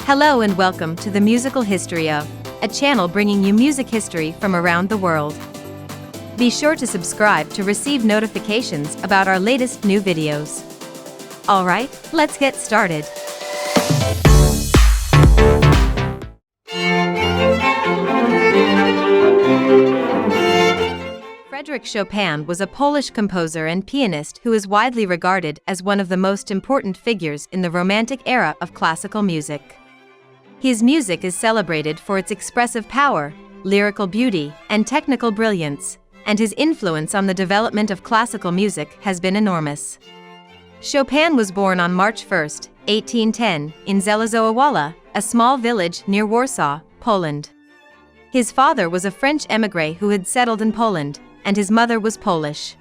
Hello and welcome to the Musical History of, a channel bringing you music history from around the world. Be sure to subscribe to receive notifications about our latest new videos. Alright, let's get started. Frédéric Chopin was a Polish composer and pianist who is widely regarded as one of the most important figures in the Romantic era of classical music. His music is celebrated for its expressive power, lyrical beauty, and technical brilliance, and his influence on the development of classical music has been enormous. Chopin was born on March 1, 1810, in Zelazowa, a small village near Warsaw, Poland. His father was a French émigré who had settled in Poland, and his mother was Polish.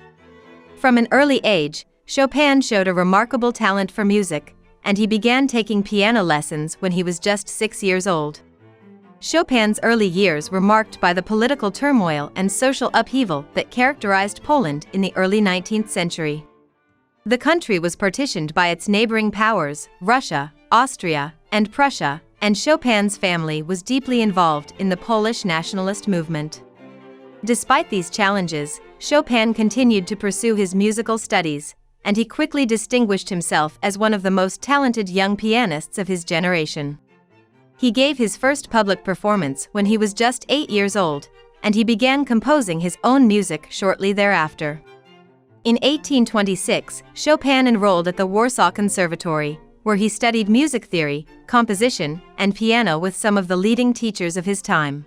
From an early age, Chopin showed a remarkable talent for music, and he began taking piano lessons when he was just 6 years old. Chopin's early years were marked by the political turmoil and social upheaval that characterized Poland in the early 19th century. The country was partitioned by its neighboring powers, Russia, Austria, and Prussia, and Chopin's family was deeply involved in the Polish nationalist movement. Despite these challenges, Chopin continued to pursue his musical studies, and he quickly distinguished himself as one of the most talented young pianists of his generation. He gave his first public performance when he was just 8 years old, and he began composing his own music shortly thereafter. In 1826, Chopin enrolled at the Warsaw Conservatory, where he studied music theory, composition, and piano with some of the leading teachers of his time.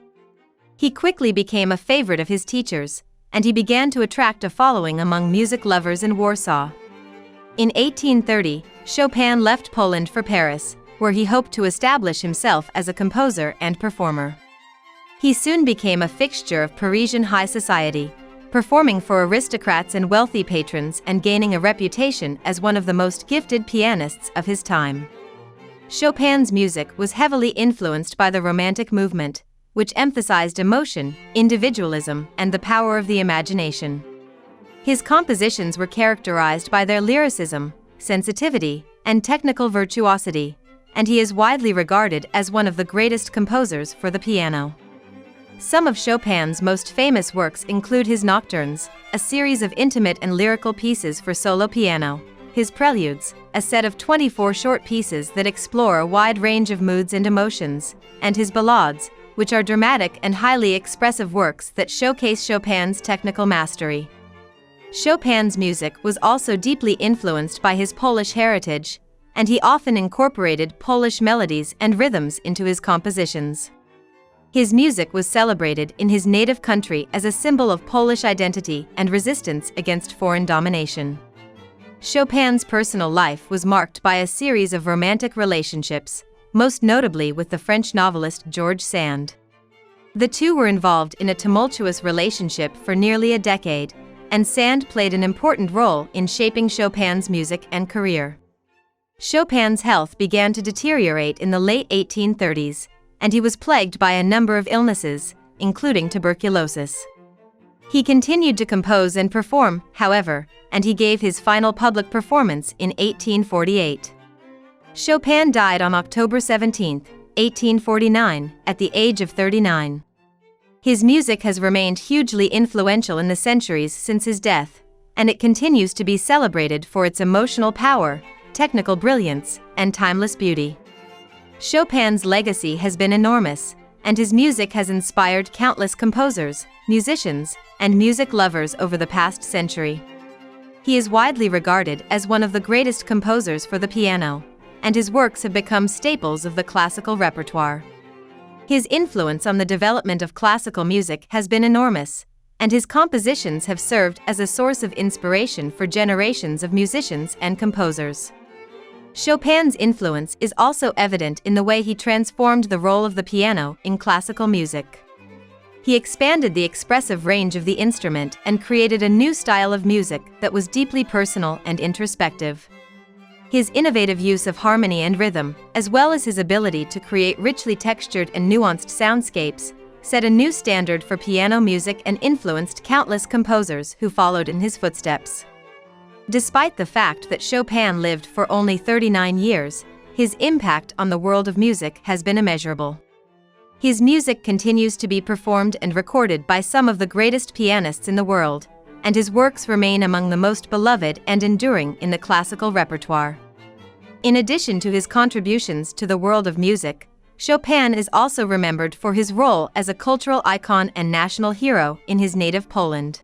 He quickly became a favorite of his teachers, and he began to attract a following among music lovers in Warsaw. In 1830, Chopin left Poland for Paris, where he hoped to establish himself as a composer and performer. He soon became a fixture of Parisian high society, performing for aristocrats and wealthy patrons and gaining a reputation as one of the most gifted pianists of his time. Chopin's music was heavily influenced by the Romantic movement, which emphasized emotion, individualism, and the power of the imagination. His compositions were characterized by their lyricism, sensitivity, and technical virtuosity, and he is widely regarded as one of the greatest composers for the piano. Some of Chopin's most famous works include his nocturnes, a series of intimate and lyrical pieces for solo piano, his preludes, a set of 24 short pieces that explore a wide range of moods and emotions, and his ballades, which are dramatic and highly expressive works that showcase Chopin's technical mastery. Chopin's music was also deeply influenced by his Polish heritage, and he often incorporated Polish melodies and rhythms into his compositions. His music was celebrated in his native country as a symbol of Polish identity and resistance against foreign domination. Chopin's personal life was marked by a series of romantic relationships, most notably with the French novelist George Sand. The two were involved in a tumultuous relationship for nearly a decade, and Sand played an important role in shaping Chopin's music and career. Chopin's health began to deteriorate in the late 1830s, and he was plagued by a number of illnesses, including tuberculosis. He continued to compose and perform, however, and he gave his final public performance in 1848. Chopin died on October 17, 1849, at the age of 39. His music has remained hugely influential in the centuries since his death, and it continues to be celebrated for its emotional power, technical brilliance, and timeless beauty. Chopin's legacy has been enormous, and his music has inspired countless composers, musicians, and music lovers over the past century. He is widely regarded as one of the greatest composers for the piano, and his works have become staples of the classical repertoire. His influence on the development of classical music has been enormous, and his compositions have served as a source of inspiration for generations of musicians and composers. Chopin's influence is also evident in the way he transformed the role of the piano in classical music. He expanded the expressive range of the instrument and created a new style of music that was deeply personal and introspective. His innovative use of harmony and rhythm, as well as his ability to create richly textured and nuanced soundscapes, set a new standard for piano music and influenced countless composers who followed in his footsteps. Despite the fact that Chopin lived for only 39 years, his impact on the world of music has been immeasurable. His music continues to be performed and recorded by some of the greatest pianists in the world, and his works remain among the most beloved and enduring in the classical repertoire. In addition to his contributions to the world of music, Chopin is also remembered for his role as a cultural icon and national hero in his native Poland.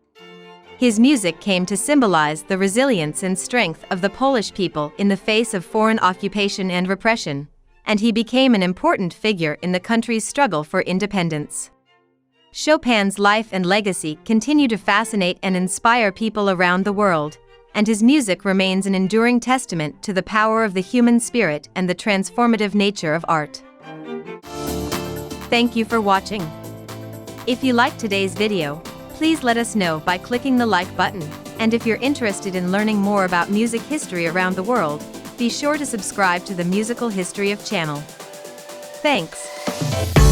His music came to symbolize the resilience and strength of the Polish people in the face of foreign occupation and repression, and he became an important figure in the country's struggle for independence. Chopin's life and legacy continue to fascinate and inspire people around the world, and his music remains an enduring testament to the power of the human spirit and the transformative nature of art. Thank you for watching. If you liked today's video, please let us know by clicking the like button, and if you're interested in learning more about music history around the world, be sure to subscribe to the Musical History of channel. Thanks.